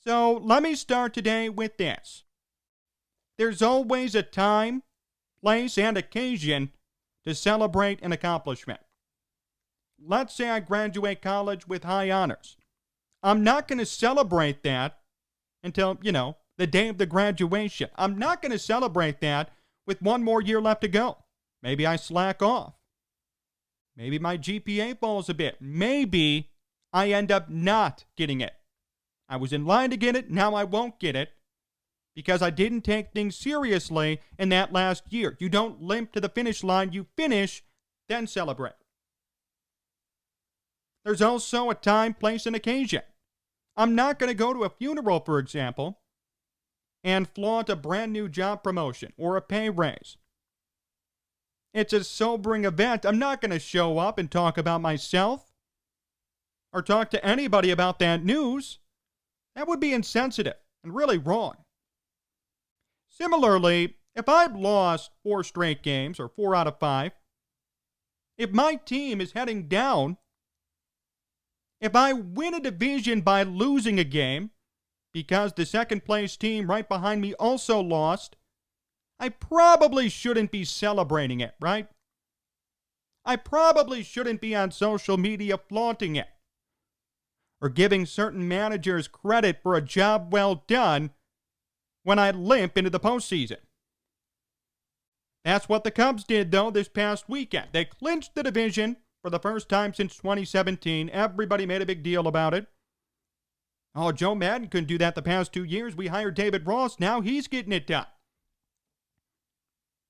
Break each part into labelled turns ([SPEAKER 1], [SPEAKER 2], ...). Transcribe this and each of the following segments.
[SPEAKER 1] So let me start today with this. There's always a time, place, and occasion to celebrate an accomplishment. Let's say I graduate college with high honors. I'm not going to celebrate that until, the day of the graduation. I'm not going to celebrate that with one more year left to go. Maybe I slack off. Maybe my GPA falls a bit. Maybe I end up not getting it. I was in line to get it, now I won't get it because I didn't take things seriously in that last year. You don't limp to the finish line, you finish, then celebrate. There's also a time, place, and occasion. I'm not going to go to a funeral, for example, and flaunt a brand new job promotion or a pay raise. It's a sobering event. I'm not going to show up and talk about myself or talk to anybody about that news. That would be insensitive and really wrong. Similarly, if I've lost 4 straight games or 4 out of 5, if my team is heading down, if I win a division by losing a game because the second place team right behind me also lost, I probably shouldn't be celebrating it, right? I probably shouldn't be on social media flaunting it or giving certain managers credit for a job well done when I limp into the postseason. That's what the Cubs did, though, this past weekend. They clinched the division for the first time since 2017. Everybody made a big deal about it. Oh, Joe Maddon couldn't do that the past 2 years. We hired David Ross. Now he's getting it done.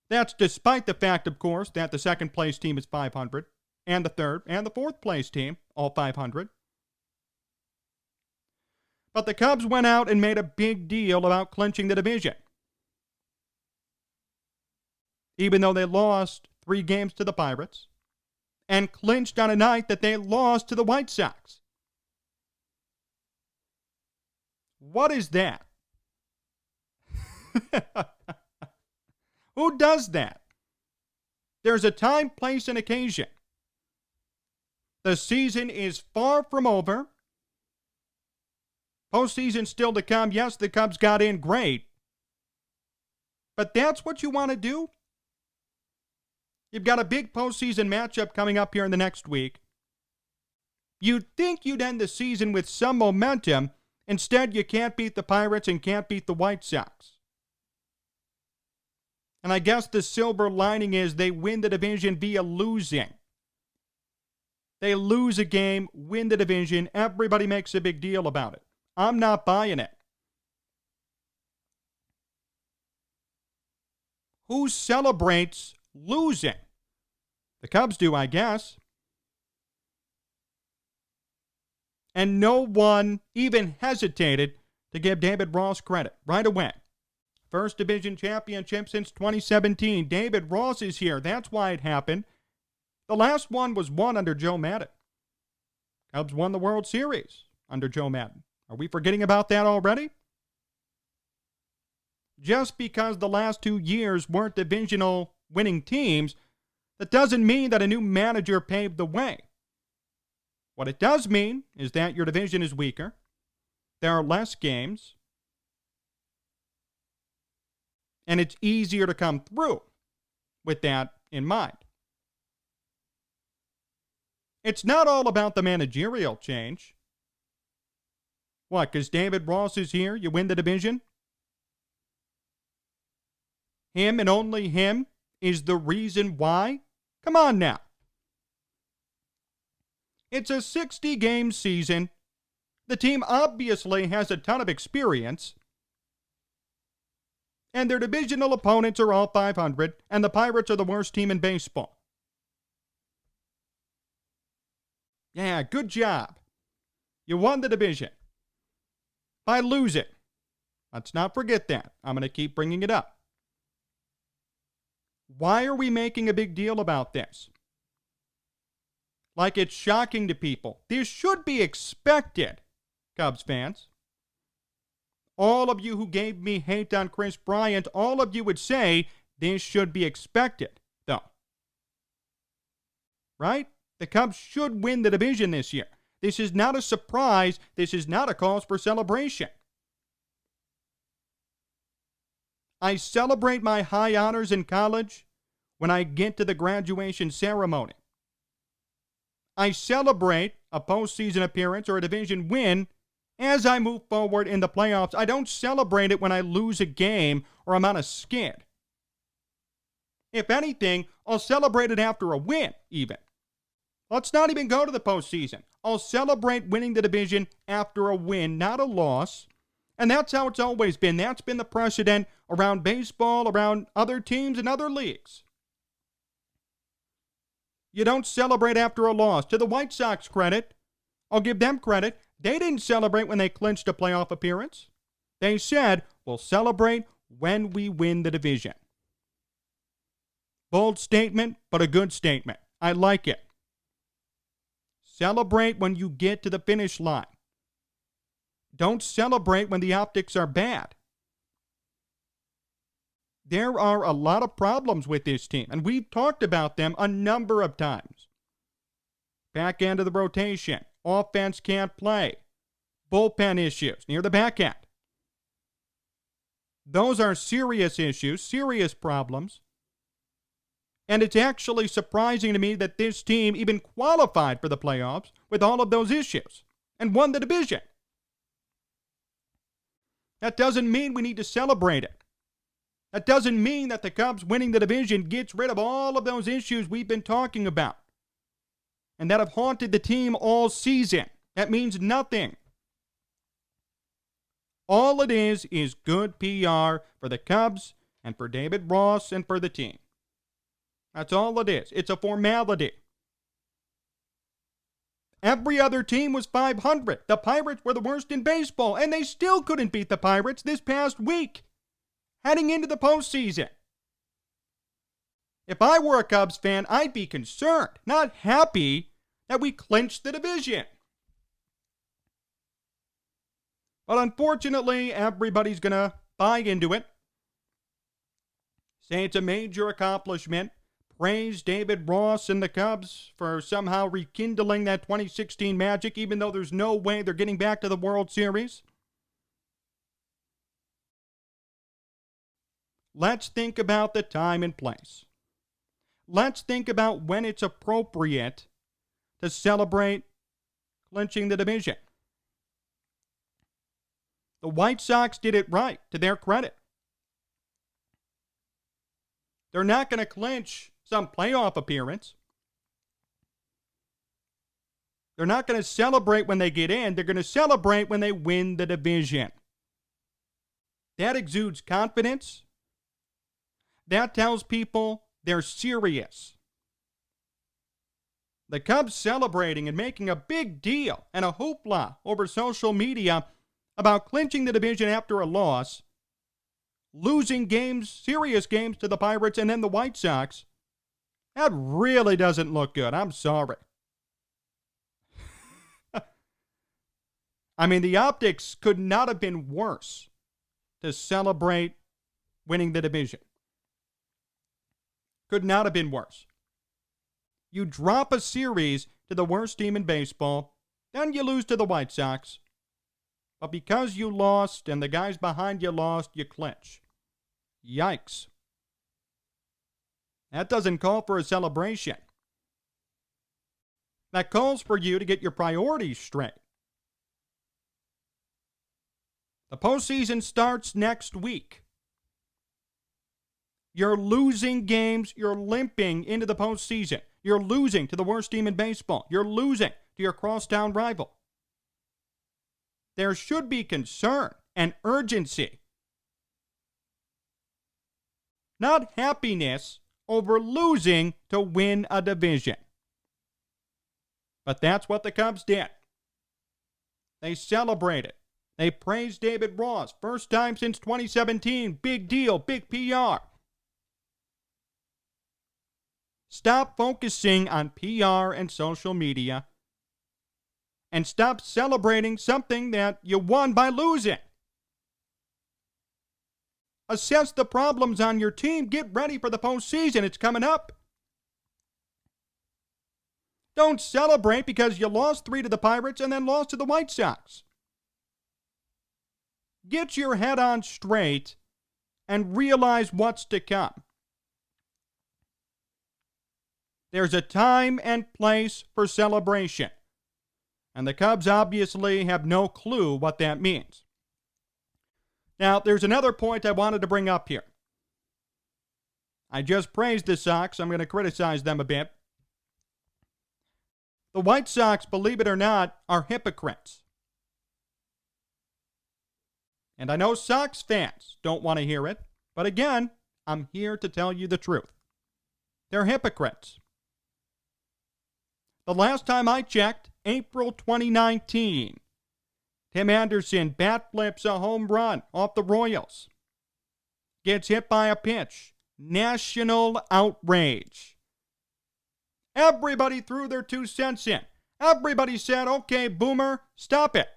[SPEAKER 1] That's despite the fact, of course, that the second place team is 500, and the third and the fourth place team, all 500. But the Cubs went out and made a big deal about clinching the division. Even though they lost 3 games to the Pirates and clinched on a night that they lost to the White Sox. What is that? Who does that? There's a time, place, and occasion. The season is far from over. Postseason still to come. Yes, the Cubs got in great. But that's what you want to do? You've got a big postseason matchup coming up here in the next week. You'd think you'd end the season with some momentum. Instead, you can't beat the Pirates and can't beat the White Sox. And I guess the silver lining is they win the division via losing. They lose a game, win the division. Everybody makes a big deal about it. I'm not buying it. Who celebrates losing? The Cubs do, I guess. And no one even hesitated to give David Ross credit right away. First division championship since 2017. David Ross is here. That's why it happened. The last one was won under Joe Maddon. Cubs won the World Series under Joe Maddon. Are we forgetting about that already? Just because the last 2 years weren't divisional winning teams, that doesn't mean that a new manager paved the way. What it does mean is that your division is weaker. There are less games. And it's easier to come through with that in mind. It's not all about the managerial change. What, because David Ross is here, you win the division? Him and only him is the reason why? Come on now. It's a 60-game season. The team obviously has a ton of experience. And their divisional opponents are all 500, and the Pirates are the worst team in baseball. Yeah, good job. You won the division. By losing. Let's not forget that. I'm going to keep bringing it up. Why are we making a big deal about this? Like it's shocking to people. This should be expected, Cubs fans. All of you who gave me hate on Chris Bryant, all of you would say this should be expected, though. Right? The Cubs should win the division this year. This is not a surprise. This is not a cause for celebration. I celebrate my high honors in college when I get to the graduation ceremony. I celebrate a postseason appearance or a division win as I move forward in the playoffs. I don't celebrate it when I lose a game or I'm on a skid. If anything, I'll celebrate it after a win, even. Let's not even go to the postseason. I'll celebrate winning the division after a win, not a loss. And that's how it's always been. That's been the precedent around baseball, around other teams and other leagues. You don't celebrate after a loss. To the White Sox credit, I'll give them credit. They didn't celebrate when they clinched a playoff appearance. They said, we'll celebrate when we win the division. Bold statement, but a good statement. I like it. Celebrate when you get to the finish line. Don't celebrate when the optics are bad. There are a lot of problems with this team, and we've talked about them a number of times. Back end of the rotation. Offense can't play. Bullpen issues near the back end. Those are serious issues, serious problems. And it's actually surprising to me that this team even qualified for the playoffs with all of those issues and won the division. That doesn't mean we need to celebrate it. That doesn't mean that the Cubs winning the division gets rid of all of those issues we've been talking about and that have haunted the team all season. That means nothing. All it is good PR for the Cubs and for David Ross and for the team. That's all it is. It's a formality. Every other team was 500. The Pirates were the worst in baseball, and they still couldn't beat the Pirates this past week, heading into the postseason. If I were a Cubs fan, I'd be concerned, not happy that we clinched the division. But unfortunately, everybody's going to buy into it. Say it's a major accomplishment. Praise David Ross and the Cubs for somehow rekindling that 2016 magic, even though there's no way they're getting back to the World Series. Let's think about the time and place. Let's think about when it's appropriate to celebrate clinching the division. The White Sox did it right, to their credit. They're not going to clinch some playoff appearance. They're not going to celebrate when they get in. They're going to celebrate when they win the division. That exudes confidence. That tells people they're serious. The Cubs celebrating and making a big deal and a hoopla over social media about clinching the division after a loss, losing games, serious games to the Pirates and then the White Sox, that really doesn't look good. I'm sorry. I mean, the optics could not have been worse to celebrate winning the division. Could not have been worse. You drop a series to the worst team in baseball, then you lose to the White Sox. But because you lost and the guys behind you lost, you clinch. Yikes. That doesn't call for a celebration. That calls for you to get your priorities straight. The postseason starts next week. You're losing games. You're limping into the postseason. You're losing to the worst team in baseball. You're losing to your crosstown rival. There should be concern and urgency. Not happiness over losing to win a division. But that's what the Cubs did. They celebrated. They praised David Ross. First time since 2017. Big deal. Big PR. Stop focusing on PR and social media. And stop celebrating something that you won by losing. Assess the problems on your team. Get ready for the postseason. It's coming up. Don't celebrate because you lost 3 to the Pirates and then lost to the White Sox. Get your head on straight and realize what's to come. There's a time and place for celebration, and the Cubs obviously have no clue what that means. Now, there's another point I wanted to bring up here. I just praised the Sox. I'm going to criticize them a bit. The White Sox, believe it or not, are hypocrites. And I know Sox fans don't want to hear it, but again, I'm here to tell you the truth. They're hypocrites. The last time I checked, April 2019, Tim Anderson bat flips a home run off the Royals. Gets hit by a pitch. National outrage. Everybody threw their 2 cents in. Everybody said, okay, Boomer, stop it.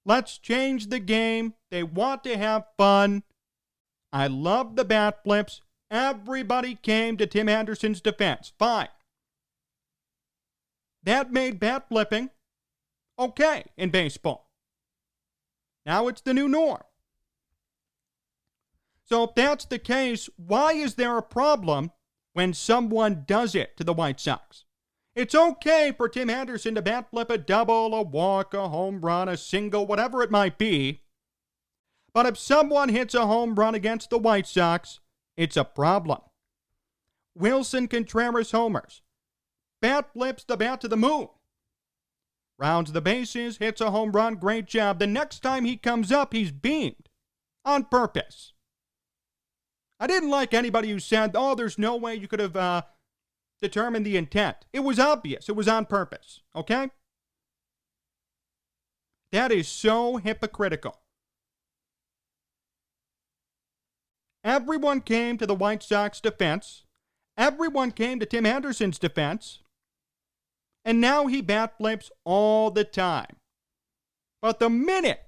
[SPEAKER 1] Let's change the game. They want to have fun. I love the bat flips. Everybody came to Tim Anderson's defense. Fine. That made bat flipping okay in baseball. Now it's the new norm. So if that's the case, why is there a problem when someone does it to the White Sox? It's okay for Tim Anderson to bat flip a double, a walk, a home run, a single, whatever it might be. But if someone hits a home run against the White Sox, it's a problem. Willson Contreras homers. Bat flips the bat to the moon. Rounds the bases, hits a home run, great job. The next time he comes up, he's beamed. On purpose. I didn't like anybody who said, oh, there's no way you could have determined the intent. It was obvious. It was on purpose. Okay? That is so hypocritical. Everyone came to the White Sox defense. Everyone came to Tim Anderson's defense. And now he bat flips all the time. But the minute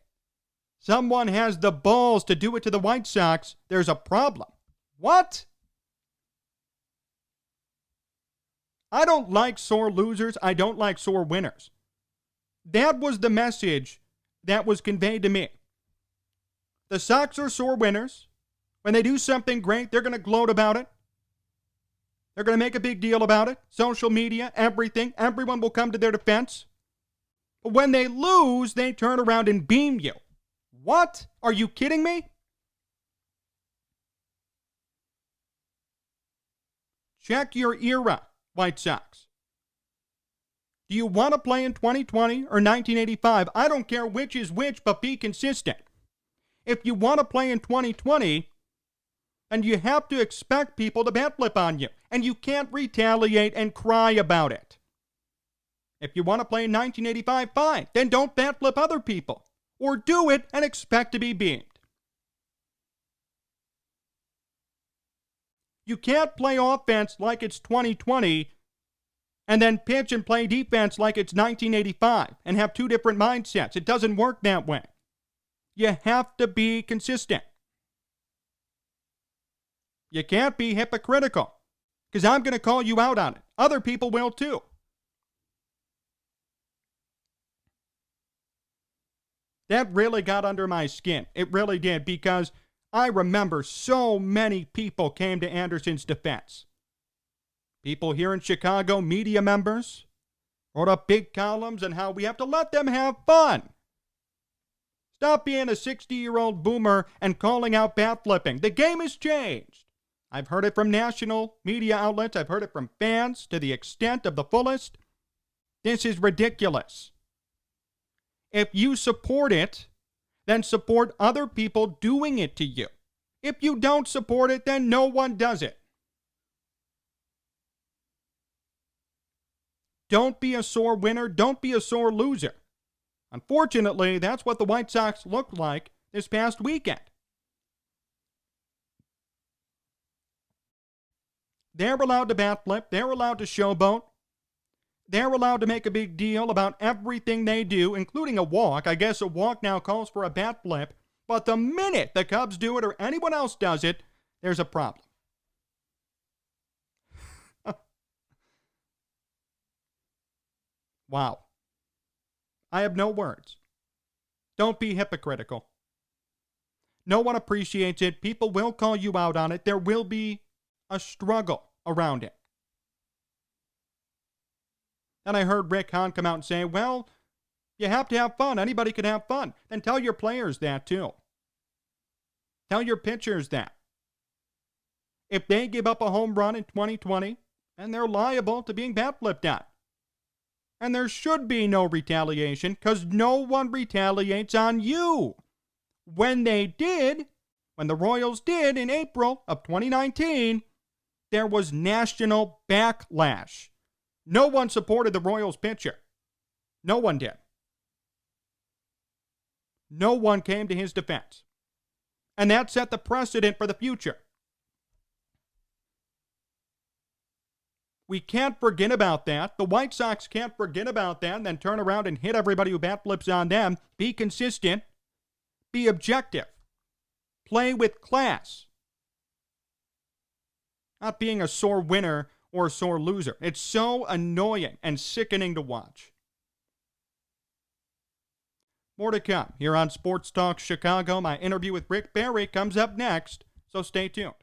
[SPEAKER 1] someone has the balls to do it to the White Sox, there's a problem. What? I don't like sore losers. I don't like sore winners. That was the message that was conveyed to me. The Sox are sore winners. When they do something great, they're going to gloat about it. They're going to make a big deal about it. Social media, everything. Everyone will come to their defense. But when they lose, they turn around and beam you. What? Are you kidding me? Check your era, White Sox. Do you want to play in 2020 or 1985? I don't care which is which, but be consistent. If you want to play in 2020, and you have to expect people to bat flip on you, and you can't retaliate and cry about it. If you want to play in 1985, fine. Then don't bat flip other people. Or do it and expect to be beamed. You can't play offense like it's 2020 and then pitch and play defense like it's 1985 and have two different mindsets. It doesn't work that way. You have to be consistent. You can't be hypocritical because I'm going to call you out on it. Other people will too. That really got under my skin. It really did, because I remember so many people came to Anderson's defense. People here in Chicago, media members, wrote up big columns on how we have to let them have fun. Stop being a 60-year-old boomer and calling out bat flipping. The game has changed. I've heard it from national media outlets. I've heard it from fans to the extent of the fullest. This is ridiculous. If you support it, then support other people doing it to you. If you don't support it, then no one does it. Don't be a sore winner. Don't be a sore loser. Unfortunately, that's what the White Sox looked like this past weekend. They're allowed to bat flip. They're allowed to showboat. They're allowed to make a big deal about everything they do, including a walk. I guess a walk now calls for a bat flip. But the minute the Cubs do it or anyone else does it, there's a problem. Wow. I have no words. Don't be hypocritical. No one appreciates it. People will call you out on it. There will be a struggle around it. And I heard Rick Hahn come out and say, well, you have to have fun. Anybody can have fun. Then tell your players that too. Tell your pitchers that. If they give up a home run in 2020, then they're liable to being bat flipped on. And there should be no retaliation because no one retaliates on you. When they did, when the Royals did in April of 2019, there was national backlash. No one supported the Royals pitcher. No one did. No one came to his defense. And that set the precedent for the future. We can't forget about that. The White Sox can't forget about that and then turn around and hit everybody who bat flips on them. Be consistent. Be objective. Play with class. Not being a sore winner or a sore loser. It's so annoying and sickening to watch. More to come here on Sports Talk Chicago. My interview with Rick Barry comes up next, so stay tuned.